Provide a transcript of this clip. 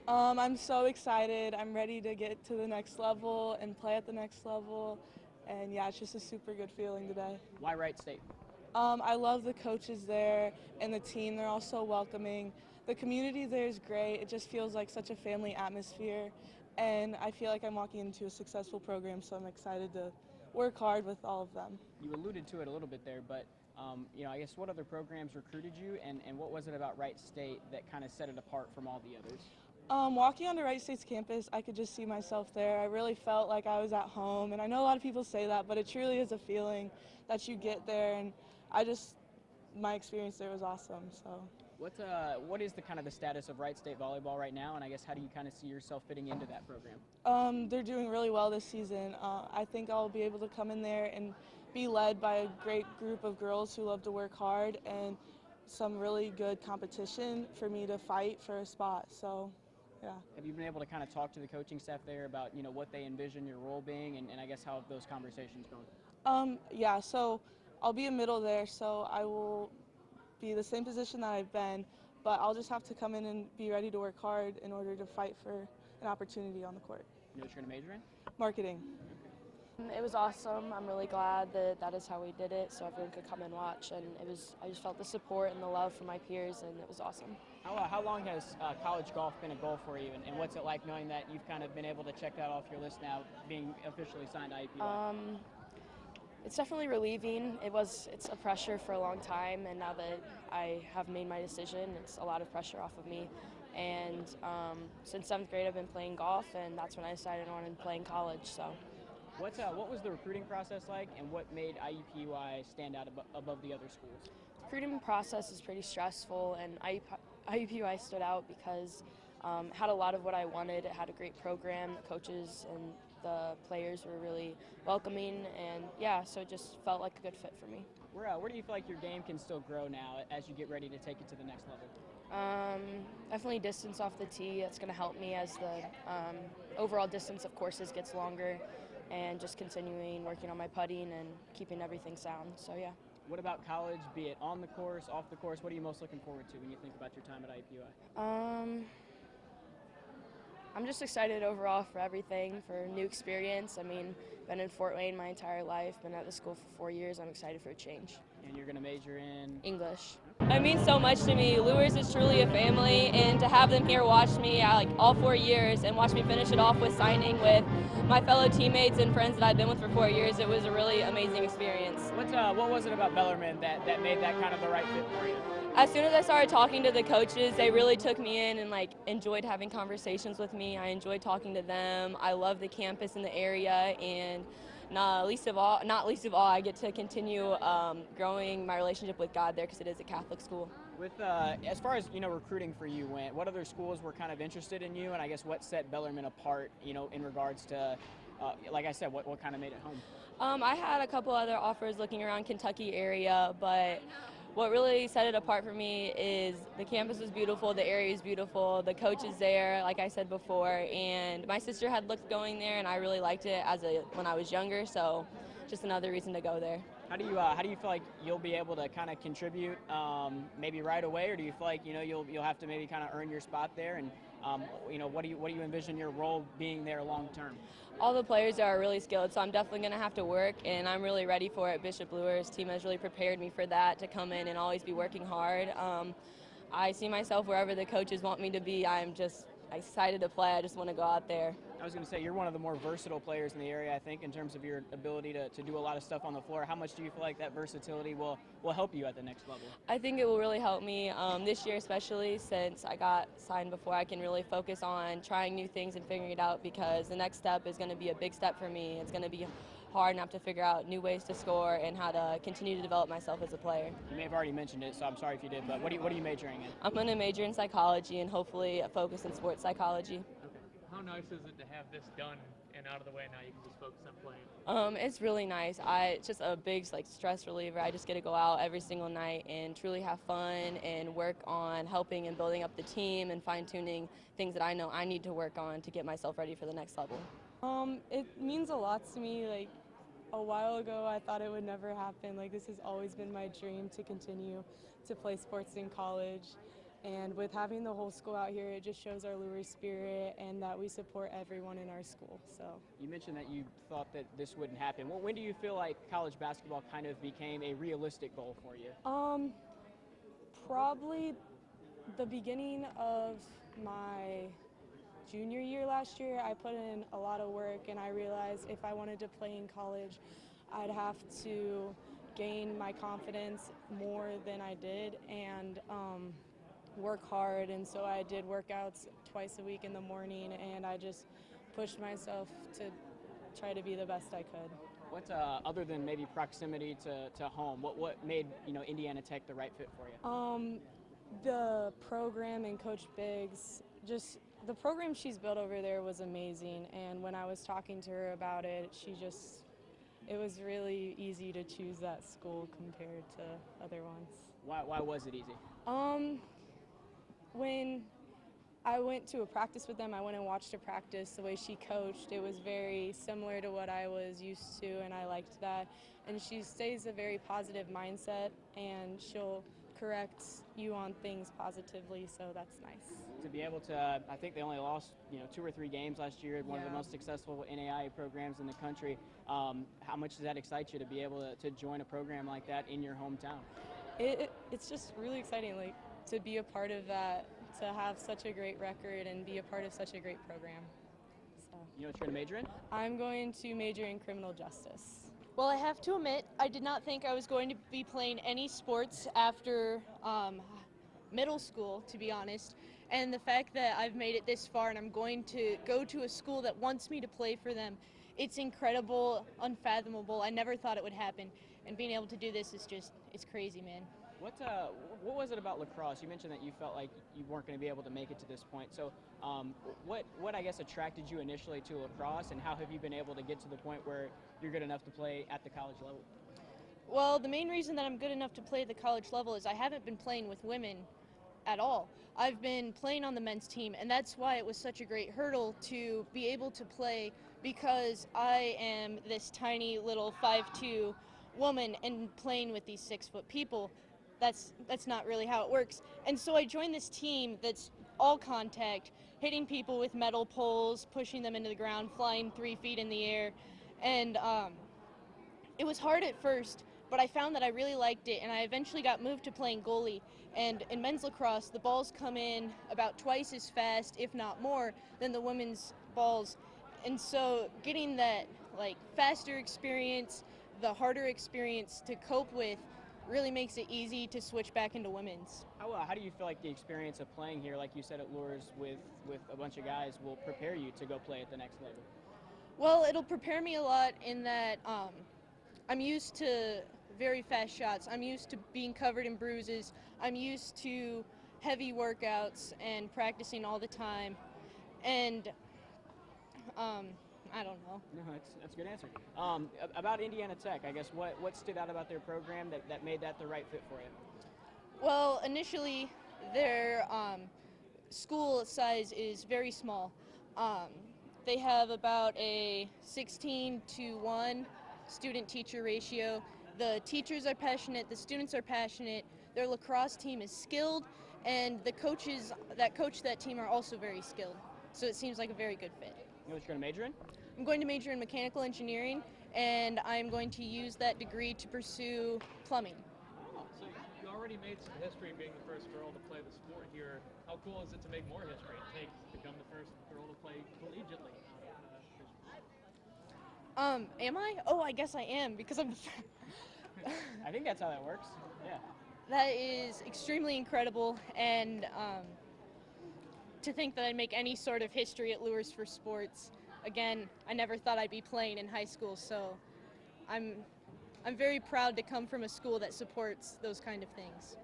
I'm so excited. I'm ready to get to the next level and play at the next level. And yeah, it's just a super good feeling today. Why Wright State? I love the coaches there and the team. They're all so welcoming. The community there is great. It just feels like such a family atmosphere. And I feel like I'm walking into a successful program, so I'm excited to work hard with all of them. You alluded to it a little bit there, but I guess what other programs recruited you, and what was it about Wright State that kind of set it apart from all the others? Walking onto Wright State's campus, I could just see myself there. I really felt like I was at home, and I know a lot of people say that, but it truly is a feeling that you get there, and my experience there was awesome. So. What is the kind of the status of Wright State volleyball right now, and I guess how do you kind of see yourself fitting into that program? They're doing really well this season. I think I'll be able to come in there and be led by a great group of girls who love to work hard and some really good competition for me to fight for a spot. So, yeah. Have you been able to kind of talk to the coaching staff there about what they envision your role being, and I guess how have those conversations gone? Yeah, so I'll be a middle there, so I will be the same position that I've been, but I'll just have to come in and be ready to work hard in order to fight for an opportunity on the court. You know what you're going to major in? Marketing. It was awesome. I'm really glad that that is how we did it, so everyone could come and watch. And I just felt the support and the love from my peers, and it was awesome. How long has college golf been a goal for you, and what's it like knowing that you've kind of been able to check that off your list now, being officially signed to IUPUI? It's definitely relieving. It's a pressure for a long time, and now that I have made my decision, it's a lot of pressure off of me. And since 7th grade, I've been playing golf, and that's when I decided I wanted to play in college. So. What was the recruiting process like, and what made IUPUI stand out above the other schools? The recruiting process is pretty stressful, and IUPUI stood out because it had a lot of what I wanted. It had a great program, the coaches and the players were really welcoming, and yeah, so it just felt like a good fit for me. Where do you feel like your game can still grow now as you get ready to take it to the next level? Definitely distance off the tee. That's going to help me as the overall distance of courses gets longer, and just continuing working on my putting and keeping everything sound. So yeah. What about college, be it on the course, off the course? What are you most looking forward to when you think about your time at IUPUI? I'm just excited overall for everything, for a new experience. I mean, been in Fort Wayne my entire life, been at the school for 4 years. I'm excited for a change. And you're going to major in? English. It means so much to me. Luers is truly a family, and to have them here watch me all 4 years and watch me finish it off with signing with my fellow teammates and friends that I've been with for 4 years, it was a really amazing experience. What was it about Bellarmine that made that kind of the right fit for you? As soon as I started talking to the coaches, they really took me in and enjoyed having conversations with me. I enjoyed talking to them. I love the campus and the area, and not least of all, I get to continue growing my relationship with God there because it is a Catholic school. With as far as recruiting for you went, what other schools were kind of interested in you, and I guess what set Bellarmine apart, in regards to, like I said, what kind of made it home? I had a couple other offers looking around Kentucky area, but what really set it apart for me is the campus is beautiful, the area is beautiful, the coach is there, like I said before, and my sister had looked going there, and I really liked it when I was younger, so just another reason to go there. How do you feel like you'll be able to kind of contribute maybe right away, or do you feel like you'll have to maybe kind of earn your spot there, and what do you envision your role being there long term? All the players are really skilled, so I'm definitely going to have to work, and I'm really ready for it. Bishop Luers' team has really prepared me for that, to come in and always be working hard. I see myself wherever the coaches want me to be. I'm just excited to play. I just want to go out there. I was going to say, you're one of the more versatile players in the area, I think, in terms of your ability to do a lot of stuff on the floor. How much do you feel like that versatility will help you at the next level? I think it will really help me this year, especially since I got signed before. I can really focus on trying new things and figuring it out, because the next step is going to be a big step for me. It's going to be hard enough to figure out new ways to score and how to continue to develop myself as a player. You may have already mentioned it, so I'm sorry if you did, but what are you majoring in? I'm going to major in psychology and hopefully focus in sports psychology. How nice is it to have this done and out of the way now? You can just focus on playing. It's really nice. It's just a big stress reliever. I just get to go out every single night and truly have fun and work on helping and building up the team and fine-tuning things that I know I need to work on to get myself ready for the next level. It means a lot to me. A while ago, I thought it would never happen. This has always been my dream to continue to play sports in college. And with having the whole school out here, it just shows our Luers spirit and that we support everyone in our school. So You mentioned that you thought that this wouldn't happen. Well, when do you feel like college basketball kind of became a realistic goal for you? probably the beginning of my junior year last year. I put in a lot of work and I realized if I wanted to play in college, I'd have to gain my confidence more than I did and work hard. And so I did workouts twice a week in the morning, and I just pushed myself to try to be the best I could. What other than maybe proximity to home, what made Indiana Tech the right fit for you? The program and Coach Biggs, just the program she's built over there was amazing. And when I was talking to her about it, it was really easy to choose that school compared to other ones. Why was it easy? When I went to a practice with them, I went and watched a practice. The way she coached, it was very similar to what I was used to, and I liked that. And she stays a very positive mindset, and she'll correct you on things positively, so that's nice. To be able to, I think they only lost 2 or 3 games last year. One of the Yeah. most successful NAIA programs in the country. How much does that excite you to be able to join a program like that in your hometown? It's just really exciting, like to be a part of that, to have such a great record and be a part of such a great program. So You know what you're going to major in? I'm going to major in criminal justice. Well, I have to admit, I did not think I was going to be playing any sports after middle school, to be honest. And the fact that I've made it this far and I'm going to go to a school that wants me to play for them, it's incredible, unfathomable. I never thought it would happen. And being able to do this is it's crazy, man. What was it about lacrosse? You mentioned that you felt like you weren't going to be able to make it to this point. So, what I guess attracted you initially to lacrosse, and how have you been able to get to the point where you're good enough to play at the college level? Well, the main reason that I'm good enough to play at the college level is I haven't been playing with women at all. I've been playing on the men's team, and that's why it was such a great hurdle to be able to play, because I am this tiny little 5'2" woman and playing with these 6-foot people. That's not really how it works. And so I joined this team that's all contact, hitting people with metal poles, pushing them into the ground, flying 3 feet in the air. And it was hard at first, but I found that I really liked it, and I eventually got moved to playing goalie. And in men's lacrosse, the balls come in about twice as fast, if not more, than the women's balls. And so getting that faster experience, the harder experience to cope with, really makes it easy to switch back into women's. How do you feel like the experience of playing here, like you said at Luers, with a bunch of guys, will prepare you to go play at the next level? Well, it'll prepare me a lot in that I'm used to very fast shots. I'm used to being covered in bruises. I'm used to heavy workouts and practicing all the time. And I don't know. No, that's a good answer. About Indiana Tech, I guess, what stood out about their program that made that the right fit for you? Well, initially, their school size is very small. They have about a 16-to-1 student-teacher ratio. The teachers are passionate, the students are passionate, their lacrosse team is skilled, and the coaches that coach that team are also very skilled. So it seems like a very good fit. You know what you're going to major in? I'm going to major in mechanical engineering, and I'm going to use that degree to pursue plumbing. So you already made some history being the first girl to play the sport here. How cool is it to make more history and become the first girl to play collegiately? Am I? Oh, I guess I am, because I'm I think that's how that works. Yeah. That is extremely incredible, and to think that I'd make any sort of history at Luers for sports. Again, I never thought I'd be playing in high school, so I'm very proud to come from a school that supports those kind of things.